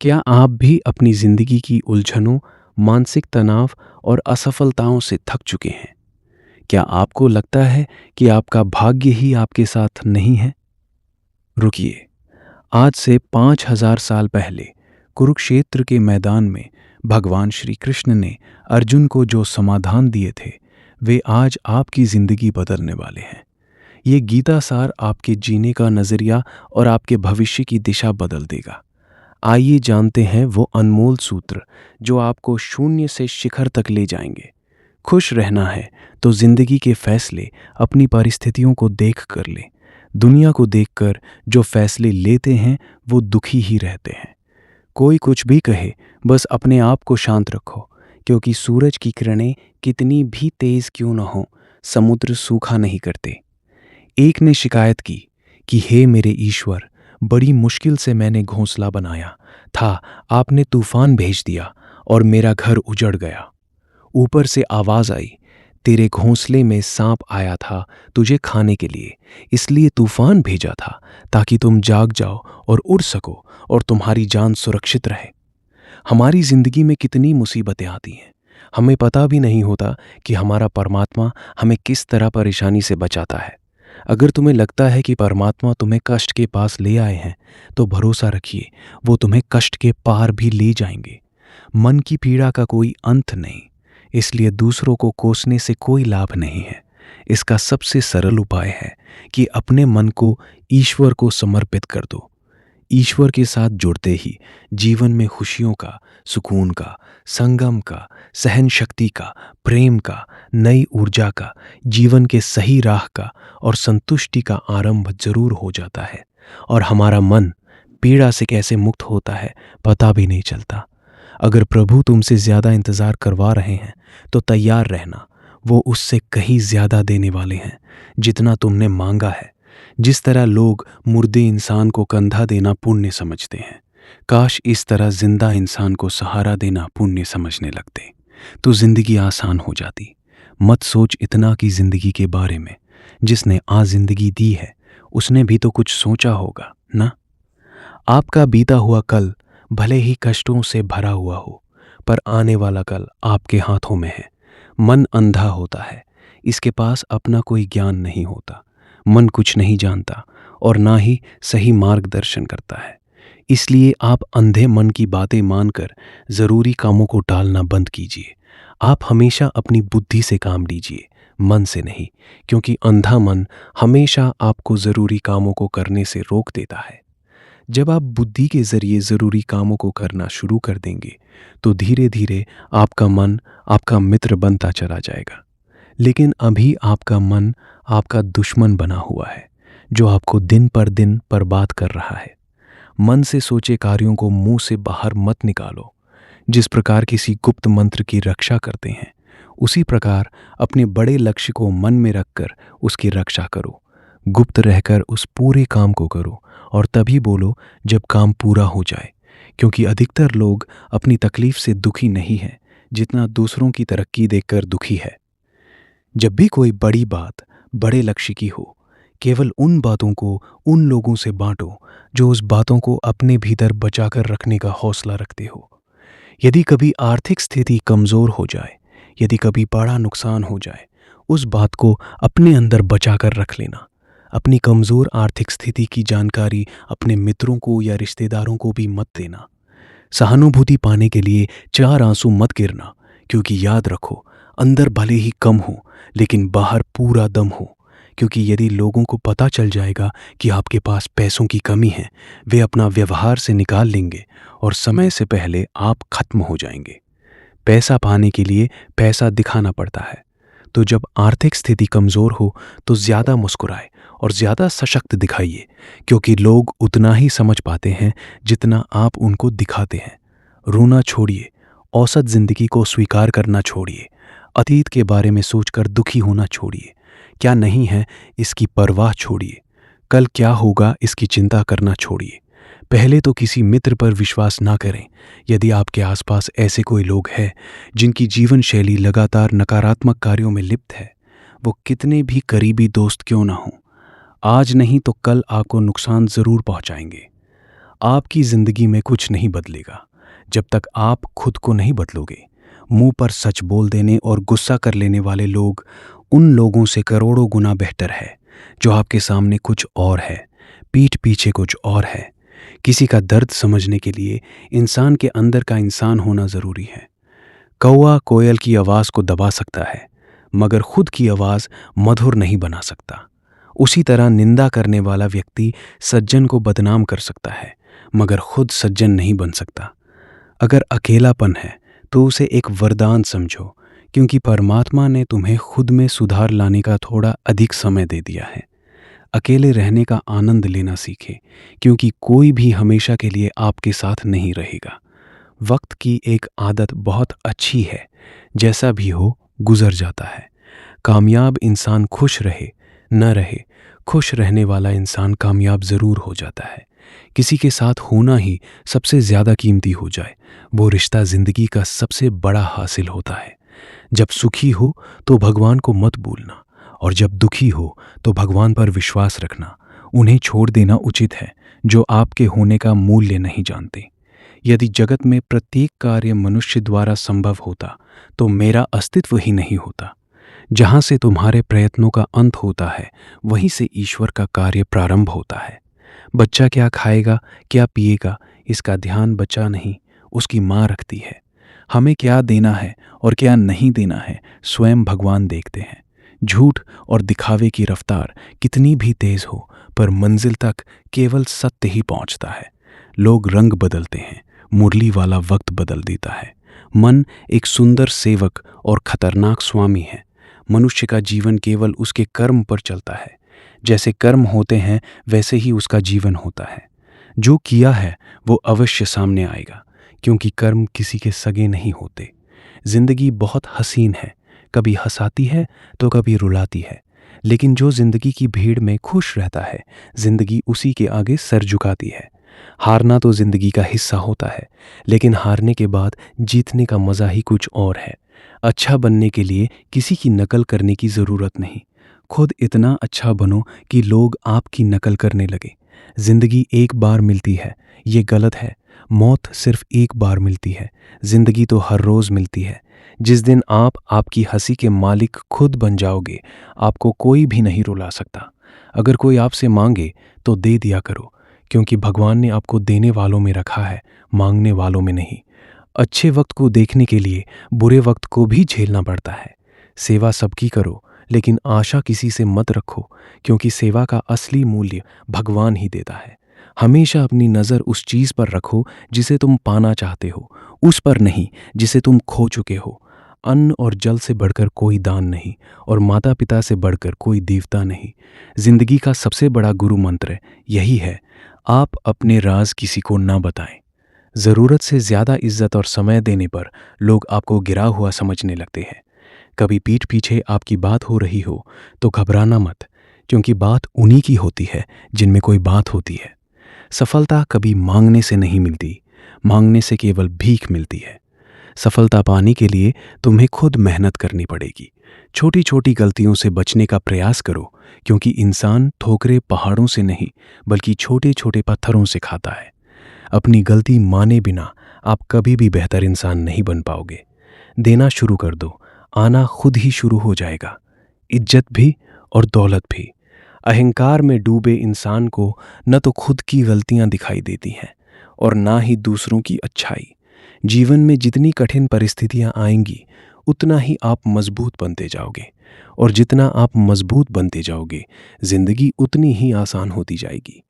क्या आप भी अपनी ज़िंदगी की उलझनों, मानसिक तनाव और असफलताओं से थक चुके हैं? क्या आपको लगता है कि आपका भाग्य ही आपके साथ नहीं है? रुकिए, आज से 5000 साल पहले कुरुक्षेत्र के मैदान में भगवान श्री कृष्ण ने अर्जुन को जो समाधान दिए थे, वे आज आपकी ज़िंदगी बदलने वाले हैं। ये गीता सार आपके जीने का नज़रिया और आपके भविष्य की दिशा बदल देगा। आइए जानते हैं वो अनमोल सूत्र जो आपको शून्य से शिखर तक ले जाएंगे। खुश रहना है तो जिंदगी के फैसले अपनी परिस्थितियों को देख कर लें। दुनिया को देखकर जो फैसले लेते हैं वो दुखी ही रहते हैं। कोई कुछ भी कहे, बस अपने आप को शांत रखो, क्योंकि सूरज की किरणें कितनी भी तेज क्यों न हो, समुद्र सूखा नहीं करते। एक ने शिकायत की कि हे मेरे ईश्वर, बड़ी मुश्किल से मैंने घोंसला बनाया था, आपने तूफान भेज दिया और मेरा घर उजड़ गया। ऊपर से आवाज आई, तेरे घोंसले में सांप आया था तुझे खाने के लिए, इसलिए तूफान भेजा था ताकि तुम जाग जाओ और उड़ सको और तुम्हारी जान सुरक्षित रहे। हमारी जिंदगी में कितनी मुसीबतें आती हैं, हमें पता भी नहीं होता कि हमारा परमात्मा हमें किस तरह परेशानी से बचाता है। अगर तुम्हें लगता है कि परमात्मा तुम्हें कष्ट के पास ले आए हैं, तो भरोसा रखिए, वो तुम्हें कष्ट के पार भी ले जाएंगे। मन की पीड़ा का कोई अंत नहीं, इसलिए दूसरों को कोसने से कोई लाभ नहीं है। इसका सबसे सरल उपाय है कि अपने मन को ईश्वर को समर्पित कर दो। ईश्वर के साथ जुड़ते ही जीवन में खुशियों का, सुकून का, संगम का, सहन शक्ति का, प्रेम का, नई ऊर्जा का, जीवन के सही राह का और संतुष्टि का आरंभ जरूर हो जाता है। और हमारा मन पीड़ा से कैसे मुक्त होता है पता भी नहीं चलता। अगर प्रभु तुमसे ज्यादा इंतजार करवा रहे हैं तो तैयार रहना, वो उससे कहीं ज्यादा देने वाले हैं जितना तुमने मांगा है। जिस तरह लोग मुर्दे इंसान को कंधा देना पुण्य समझते हैं, काश इस तरह जिंदा इंसान को सहारा देना पुण्य समझने लगते, तो जिंदगी आसान हो जाती। मत सोच इतना कि जिंदगी के बारे में, जिसने आज जिंदगी दी है उसने भी तो कुछ सोचा होगा ना। आपका बीता हुआ कल भले ही कष्टों से भरा हुआ हो, पर आने वाला कल आपके हाथों में है। मन अंधा होता है, इसके पास अपना कोई ज्ञान नहीं होता। मन कुछ नहीं जानता और ना ही सही मार्गदर्शन करता है। इसलिए आप अंधे मन की बातें मानकर जरूरी कामों को टालना बंद कीजिए। आप हमेशा अपनी बुद्धि से काम लीजिए, मन से नहीं, क्योंकि अंधा मन हमेशा आपको जरूरी कामों को करने से रोक देता है। जब आप बुद्धि के जरिए जरूरी कामों को करना शुरू कर देंगे, तो धीरे धीरे आपका मन आपका मित्र बनता चला जाएगा। लेकिन अभी आपका मन आपका दुश्मन बना हुआ है, जो आपको दिन पर दिन बर्बाद कर रहा है। मन से सोचे कार्यों को मुंह से बाहर मत निकालो। जिस प्रकार किसी गुप्त मंत्र की रक्षा करते हैं, उसी प्रकार अपने बड़े लक्ष्य को मन में रखकर उसकी रक्षा करो। गुप्त रहकर उस पूरे काम को करो और तभी बोलो जब काम पूरा हो जाए, क्योंकि अधिकतर लोग अपनी तकलीफ से दुखी नहीं है जितना दूसरों की तरक्की देखकर दुखी है। जब भी कोई बड़ी बात बड़े लक्ष्य की हो, केवल उन बातों को उन लोगों से बांटो जो उस बातों को अपने भीतर बचाकर रखने का हौसला रखते हो। यदि कभी आर्थिक स्थिति कमजोर हो जाए, यदि कभी बड़ा नुकसान हो जाए, उस बात को अपने अंदर बचाकर रख लेना। अपनी कमजोर आर्थिक स्थिति की जानकारी अपने मित्रों को या रिश्तेदारों को भी मत देना। सहानुभूति पाने के लिए 4 आंसू मत गिरना, क्योंकि याद रखो, अंदर भले ही कम हो लेकिन बाहर पूरा दम हो। क्योंकि यदि लोगों को पता चल जाएगा कि आपके पास पैसों की कमी है, वे अपना व्यवहार से निकाल लेंगे और समय से पहले आप खत्म हो जाएंगे। पैसा पाने के लिए पैसा दिखाना पड़ता है, तो जब आर्थिक स्थिति कमजोर हो तो ज्यादा मुस्कुराए और ज्यादा सशक्त दिखाइए, क्योंकि लोग उतना ही समझ पाते हैं जितना आप उनको दिखाते हैं। रोना छोड़िए, औसत जिंदगी को स्वीकार करना छोड़िए, अतीत के बारे में सोचकर दुखी होना छोड़िए, क्या नहीं है इसकी परवाह छोड़िए, कल क्या होगा इसकी चिंता करना छोड़िए। पहले तो किसी मित्र पर विश्वास ना करें। यदि आपके आसपास ऐसे कोई लोग हैं जिनकी जीवन शैली लगातार नकारात्मक कार्यों में लिप्त है, वो कितने भी करीबी दोस्त क्यों ना हों, आज नहीं तो कल आपको नुकसान जरूर पहुंचाएंगे। आपकी जिंदगी में कुछ नहीं बदलेगा जब तक आप खुद को नहीं बदलोगे। मुंह पर सच बोल देने और गुस्सा कर लेने वाले लोग उन लोगों से करोड़ों गुना बेहतर है जो आपके सामने कुछ और है, पीठ पीछे कुछ और है। किसी का दर्द समझने के लिए इंसान के अंदर का इंसान होना जरूरी है। कौवा कोयल की आवाज को दबा सकता है, मगर खुद की आवाज मधुर नहीं बना सकता। उसी तरह निंदा करने वाला व्यक्ति सज्जन को बदनाम कर सकता है, मगर खुद सज्जन नहीं बन सकता। अगर अकेलापन है तो उसे एक वरदान समझो, क्योंकि परमात्मा ने तुम्हें खुद में सुधार लाने का थोड़ा अधिक समय दे दिया है। अकेले रहने का आनंद लेना सीखे, क्योंकि कोई भी हमेशा के लिए आपके साथ नहीं रहेगा। वक्त की एक आदत बहुत अच्छी है, जैसा भी हो गुजर जाता है। कामयाब इंसान खुश रहे न रहे, खुश रहने वाला इंसान कामयाब ज़रूर हो जाता है। किसी के साथ होना ही सबसे ज़्यादा कीमती हो जाए, वो रिश्ता ज़िंदगी का सबसे बड़ा हासिल होता है। जब सुखी हो तो भगवान को मत भूलना, और जब दुखी हो तो भगवान पर विश्वास रखना। उन्हें छोड़ देना उचित है जो आपके होने का मूल्य नहीं जानते। यदि जगत में प्रत्येक कार्य मनुष्य द्वारा संभव होता तो मेरा अस्तित्व ही नहीं होता। जहाँ से तुम्हारे प्रयत्नों का अंत होता है, वहीं से ईश्वर का कार्य प्रारंभ होता है। बच्चा क्या खाएगा, क्या पिएगा, इसका ध्यान बच्चा नहीं, उसकी माँ रखती है। हमें क्या देना है और क्या नहीं देना है, स्वयं भगवान देखते हैं। झूठ और दिखावे की रफ्तार कितनी भी तेज हो, पर मंजिल तक केवल सत्य ही पहुंचता है। लोग रंग बदलते हैं, मुरली वाला वक्त बदल देता है। मन एक सुंदर सेवक और खतरनाक स्वामी है। मनुष्य का जीवन केवल उसके कर्म पर चलता है। जैसे कर्म होते हैं वैसे ही उसका जीवन होता है। जो किया है वो अवश्य सामने आएगा, क्योंकि कर्म किसी के सगे नहीं होते। जिंदगी बहुत हसीन है, कभी हंसाती है तो कभी रुलाती है, लेकिन जो जिंदगी की भीड़ में खुश रहता है, जिंदगी उसी के आगे सर झुकाती है। हारना तो जिंदगी का हिस्सा होता है, लेकिन हारने के बाद जीतने का मज़ा ही कुछ और है। अच्छा बनने के लिए किसी की नकल करने की ज़रूरत नहीं। खुद इतना अच्छा बनो कि लोग आपकी नकल करने लगे। जिंदगी एक बार मिलती है, ये गलत है। मौत सिर्फ एक बार मिलती है, जिंदगी तो हर रोज़ मिलती है। जिस दिन आप आपकी हंसी के मालिक खुद बन जाओगे, आपको कोई भी नहीं रुला सकता। अगर कोई आपसे मांगे तो दे दिया करो, क्योंकि भगवान ने आपको देने वालों में रखा है, मांगने वालों में नहीं। अच्छे वक्त को देखने के लिए बुरे वक्त को भी झेलना पड़ता है। सेवा सबकी करो, लेकिन आशा किसी से मत रखो, क्योंकि सेवा का असली मूल्य भगवान ही देता है। हमेशा अपनी नज़र उस चीज़ पर रखो जिसे तुम पाना चाहते हो, उस पर नहीं जिसे तुम खो चुके हो। अन्न और जल से बढ़कर कोई दान नहीं, और माता पिता से बढ़कर कोई देवता नहीं। जिंदगी का सबसे बड़ा गुरु मंत्र यही है, आप अपने राज किसी को ना बताएं। ज़रूरत से ज़्यादा इज्जत और समय देने पर लोग आपको गिरा हुआ समझने लगते हैं। कभी पीठ पीछे आपकी बात हो रही हो तो घबराना मत, क्योंकि बात उन्हीं की होती है जिनमें कोई बात होती है। सफलता कभी मांगने से नहीं मिलती, मांगने से केवल भीख मिलती है। सफलता पाने के लिए तुम्हें खुद मेहनत करनी पड़ेगी। छोटी छोटी गलतियों से बचने का प्रयास करो, क्योंकि इंसान ठोकरे पहाड़ों से नहीं बल्कि छोटे छोटे पत्थरों से खाता है। अपनी गलती माने बिना आप कभी भी बेहतर इंसान नहीं बन पाओगे। देना शुरू कर दो, आना खुद ही शुरू हो जाएगा, इज्जत भी और दौलत भी। अहंकार में डूबे इंसान को न तो खुद की गलतियां दिखाई देती हैं और ना ही दूसरों की अच्छाई। जीवन में जितनी कठिन परिस्थितियां आएंगी, उतना ही आप मजबूत बनते जाओगे, और जितना आप मजबूत बनते जाओगे, जिंदगी उतनी ही आसान होती जाएगी।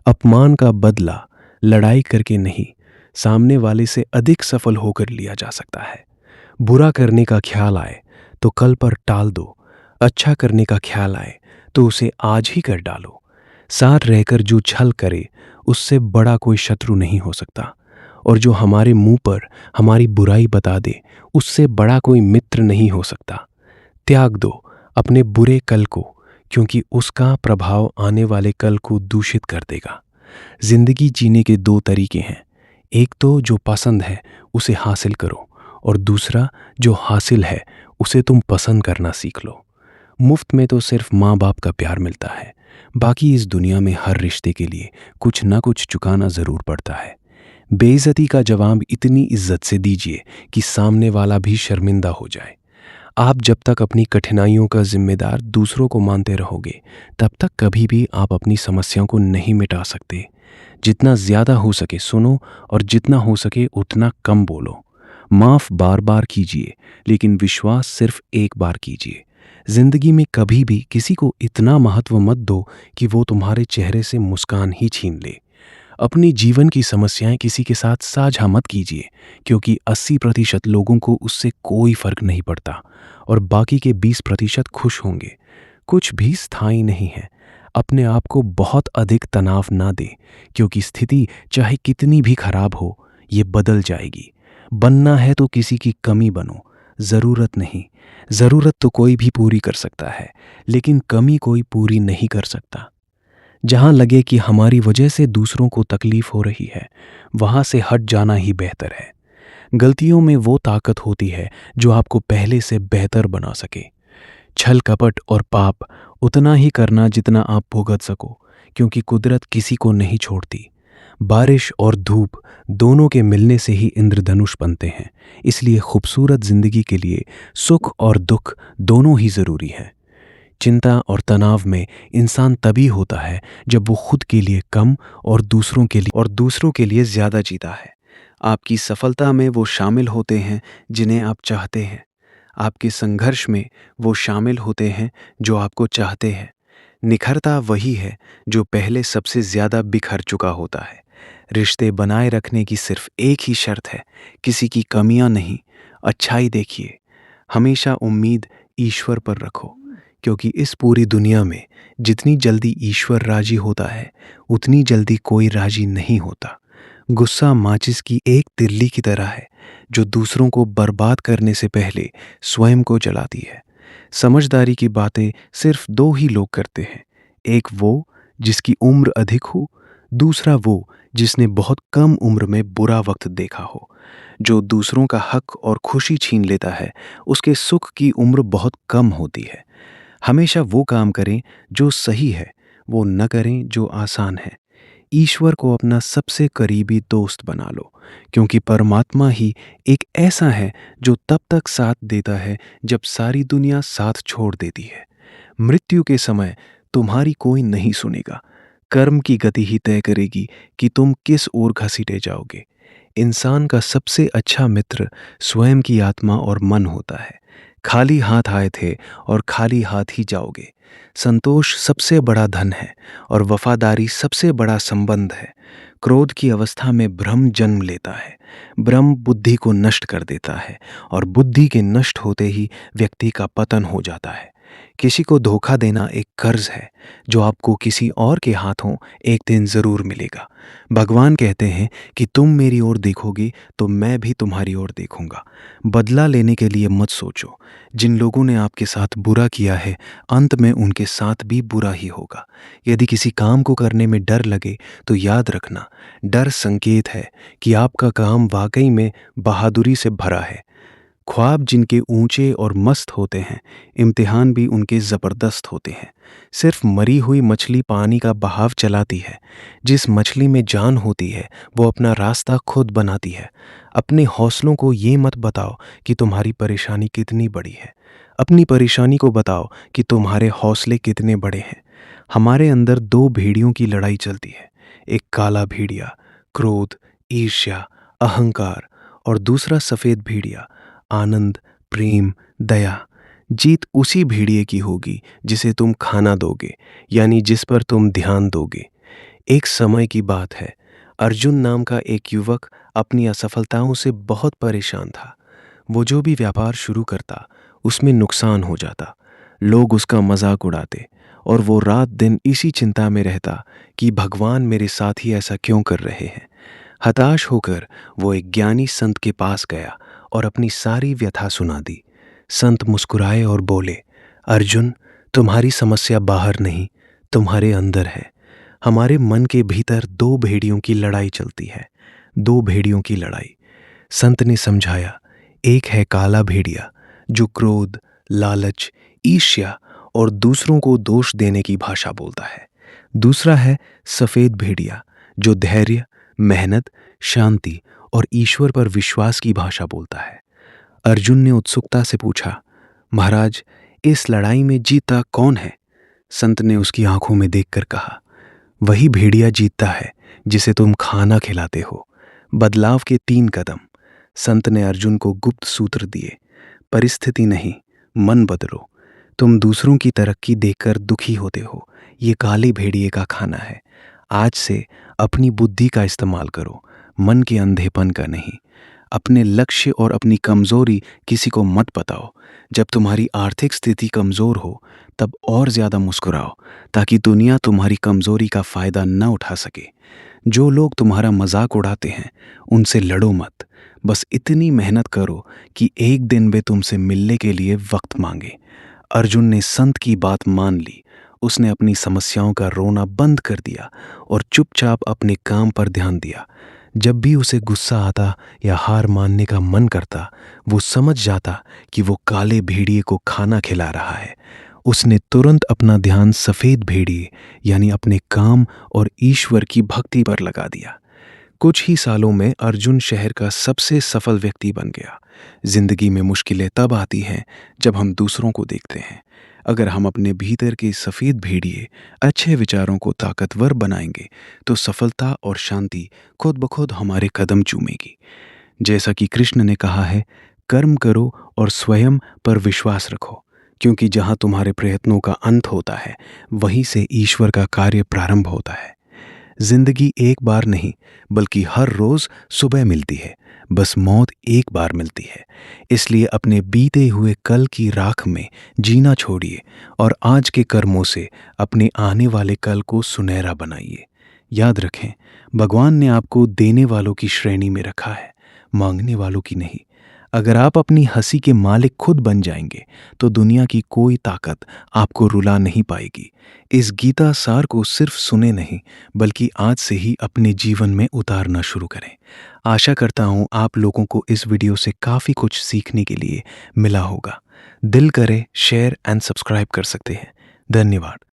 अपमान का बदला लड़ाई करके नहीं, सामने वाले से अधिक सफल होकर लिया जा सकता है। बुरा करने का ख्याल आए तो कल पर टाल दो, अच्छा करने का ख्याल आए तो उसे आज ही कर डालो। साथ रहकर जो छल करे, उससे बड़ा कोई शत्रु नहीं हो सकता, और जो हमारे मुंह पर हमारी बुराई बता दे, उससे बड़ा कोई मित्र नहीं हो सकता। त्याग दो अपने बुरे कल को, क्योंकि उसका प्रभाव आने वाले कल को दूषित कर देगा। जिंदगी जीने के दो तरीके हैं, एक तो जो पसंद है उसे हासिल करो, और दूसरा जो हासिल है उसे तुम पसंद करना सीख लो। मुफ्त में तो सिर्फ माँ बाप का प्यार मिलता है। बाकी इस दुनिया में हर रिश्ते के लिए कुछ ना कुछ चुकाना ज़रूर पड़ता है। बेइज्जती का जवाब इतनी इज्जत से दीजिए कि सामने वाला भी शर्मिंदा हो जाए। आप जब तक अपनी कठिनाइयों का जिम्मेदार दूसरों को मानते रहोगे, तब तक कभी भी आप अपनी समस्याओं को नहीं मिटा सकते। जितना ज़्यादा हो सके सुनो और जितना हो सके उतना कम बोलो। माफ़ बार बार कीजिए, लेकिन विश्वास सिर्फ एक बार कीजिए। जिंदगी में कभी भी किसी को इतना महत्व मत दो कि वो तुम्हारे चेहरे से मुस्कान ही छीन ले। अपनी जीवन की समस्याएं किसी के साथ साझा मत कीजिए, क्योंकि 80% लोगों को उससे कोई फर्क नहीं पड़ता और बाकी के 20% खुश होंगे। कुछ भी स्थायी नहीं है। अपने आप को बहुत अधिक तनाव ना दे, क्योंकि स्थिति चाहे कितनी भी खराब हो, ये बदल जाएगी। बनना है तो किसी की कमी बनो, ज़रूरत नहीं। ज़रूरत तो कोई भी पूरी कर सकता है, लेकिन कमी कोई पूरी नहीं कर सकता। जहाँ लगे कि हमारी वजह से दूसरों को तकलीफ हो रही है, वहाँ से हट जाना ही बेहतर है। गलतियों में वो ताकत होती है जो आपको पहले से बेहतर बना सके। छल कपट और पाप उतना ही करना जितना आप भुगत सको, क्योंकि कुदरत किसी को नहीं छोड़ती। बारिश और धूप दोनों के मिलने से ही इंद्रधनुष बनते हैं। इसलिए खूबसूरत जिंदगी के लिए सुख और दुख दोनों ही ज़रूरी है। चिंता और तनाव में इंसान तभी होता है जब वो खुद के लिए कम और दूसरों के लिए ज़्यादा जीता है। आपकी सफलता में वो शामिल होते हैं जिन्हें आप चाहते हैं। आपके संघर्ष में वो शामिल होते हैं जो आपको चाहते हैं। निखरता वही है जो पहले सबसे ज़्यादा बिखर चुका होता है। रिश्ते बनाए रखने की सिर्फ एक ही शर्त है, किसी की कमियां नहीं, अच्छाई देखिए। हमेशा उम्मीद ईश्वर पर रखो, क्योंकि इस पूरी दुनिया में जितनी जल्दी ईश्वर राजी होता है, उतनी जल्दी कोई राजी नहीं होता। गुस्सा माचिस की एक तिल्ली की तरह है, जो दूसरों को बर्बाद करने से पहले स्वयं को जलाती है। समझदारी की बातें सिर्फ दो ही लोग करते हैं, एक वो जिसकी उम्र अधिक हो, दूसरा वो जिसने बहुत कम उम्र में बुरा वक्त देखा हो। जो दूसरों का हक और खुशी छीन लेता है, उसके सुख की उम्र बहुत कम होती है। हमेशा वो काम करें जो सही है, वो न करें जो आसान है। ईश्वर को अपना सबसे करीबी दोस्त बना लो, क्योंकि परमात्मा ही एक ऐसा है जो तब तक साथ देता है जब सारी दुनिया साथ छोड़ देती है। मृत्यु के समय तुम्हारी कोई नहीं सुनेगा। कर्म की गति ही तय करेगी कि तुम किस ओर घसीटे जाओगे। इंसान का सबसे अच्छा मित्र स्वयं की आत्मा और मन होता है। खाली हाथ आए थे और खाली हाथ ही जाओगे। संतोष सबसे बड़ा धन है और वफादारी सबसे बड़ा संबंध है। क्रोध की अवस्था में भ्रम जन्म लेता है। भ्रम बुद्धि को नष्ट कर देता है और बुद्धि के नष्ट होते ही व्यक्ति का पतन हो जाता है। किसी को धोखा देना एक कर्ज है जो आपको किसी और के हाथों एक दिन ज़रूर मिलेगा। भगवान कहते हैं कि तुम मेरी ओर देखोगे तो मैं भी तुम्हारी ओर देखूंगा। बदला लेने के लिए मत सोचो। जिन लोगों ने आपके साथ बुरा किया है, अंत में उनके साथ भी बुरा ही होगा। यदि किसी काम को करने में डर लगे तो याद रखना, डर संकेत है कि आपका काम वाकई में बहादुरी से भरा है। ख्वाब जिनके ऊंचे और मस्त होते हैं, इम्तिहान भी उनके ज़बरदस्त होते हैं। सिर्फ मरी हुई मछली पानी का बहाव चलाती है। जिस मछली में जान होती है, वो अपना रास्ता खुद बनाती है। अपने हौसलों को ये मत बताओ कि तुम्हारी परेशानी कितनी बड़ी है। अपनी परेशानी को बताओ कि तुम्हारे हौसले कितने बड़े हैं। हमारे अंदर दो भेड़ियों की लड़ाई चलती है। एक काला भेड़िया, क्रोध, ईर्ष्या, अहंकार, और दूसरा सफ़ेद भेड़िया, आनंद, प्रेम, दया। जीत उसी भेड़िए की होगी जिसे तुम खाना दोगे, यानी जिस पर तुम ध्यान दोगे। एक समय की बात है, अर्जुन नाम का एक युवक अपनी असफलताओं से बहुत परेशान था। वो जो भी व्यापार शुरू करता, उसमें नुकसान हो जाता। लोग उसका मजाक उड़ाते और वो रात दिन इसी चिंता में रहता कि भगवान मेरे साथ ही ऐसा क्यों कर रहे हैं। हताश होकर वो एक ज्ञानी संत के पास गया और अपनी सारी व्यथा सुना दी। संत मुस्कुराए और बोले, अर्जुन, तुम्हारी समस्या बाहर नहीं, तुम्हारे अंदर है। हमारे मन के भीतर दो भेड़ियों की लड़ाई चलती है। दो भेड़ियों की लड़ाई। संत ने समझाया, एक है काला भेड़िया जो क्रोध, लालच, ईर्ष्या और दूसरों को दोष देने की भाषा बोलता है। दूसरा है सफ़ेद भेड़िया, जो धैर्य, मेहनत, शांति और ईश्वर पर विश्वास की भाषा बोलता है। अर्जुन ने उत्सुकता से पूछा, महाराज, इस लड़ाई में जीता कौन है? संत ने उसकी आंखों में देखकर कहा, वही भेड़िया जीतता है जिसे तुम खाना खिलाते हो। बदलाव के 3 कदम। संत ने अर्जुन को गुप्त सूत्र दिए। परिस्थिति नहीं, मन बदलो। तुम दूसरों की तरक्की देखकर दुखी होते हो, ये काले भेड़िए का खाना है। आज से अपनी बुद्धि का इस्तेमाल करो, मन के अंधेपन का नहीं। अपने लक्ष्य और अपनी कमजोरी किसी को मत बताओ। जब तुम्हारी आर्थिक स्थिति कमजोर हो तब और ज्यादा मुस्कुराओ, ताकि दुनिया तुम्हारी कमजोरी का फायदा न उठा सके। जो लोग तुम्हारा मजाक उड़ाते हैं उनसे लड़ो मत। बस इतनी मेहनत करो कि एक दिन वे तुमसे मिलने के लिए वक्त मांगे। अर्जुन ने संत की बात मान ली। उसने अपनी समस्याओं का रोना बंद कर दिया और चुपचाप अपने काम पर ध्यान दिया। जब भी उसे गुस्सा आता या हार मानने का मन करता, वो समझ जाता कि वो काले भेड़िए को खाना खिला रहा है। उसने तुरंत अपना ध्यान सफ़ेद भेड़िए यानी अपने काम और ईश्वर की भक्ति पर लगा दिया। कुछ ही सालों में अर्जुन शहर का सबसे सफल व्यक्ति बन गया। जिंदगी में मुश्किलें तब आती हैं जब हम दूसरों को देखते हैं। अगर हम अपने भीतर के सफ़ेद भेड़िए अच्छे विचारों को ताकतवर बनाएंगे तो सफलता और शांति खुद ब खुद हमारे कदम चूमेगी। जैसा कि कृष्ण ने कहा है, कर्म करो और स्वयं पर विश्वास रखो, क्योंकि जहाँ तुम्हारे प्रयत्नों का अंत होता है वहीं से ईश्वर का कार्य प्रारंभ होता है। जिंदगी एक बार नहीं बल्कि हर रोज सुबह मिलती है, बस मौत एक बार मिलती है। इसलिए अपने बीते हुए कल की राख में जीना छोड़िए और आज के कर्मों से अपने आने वाले कल को सुनहरा बनाइए। याद रखें, भगवान ने आपको देने वालों की श्रेणी में रखा है, मांगने वालों की नहीं। अगर आप अपनी हंसी के मालिक खुद बन जाएंगे तो दुनिया की कोई ताकत आपको रुला नहीं पाएगी। इस गीता सार को सिर्फ सुने नहीं बल्कि आज से ही अपने जीवन में उतारना शुरू करें। आशा करता हूँ आप लोगों को इस वीडियो से काफ़ी कुछ सीखने के लिए मिला होगा। दिल करे शेयर एंड सब्सक्राइब कर सकते हैं। धन्यवाद।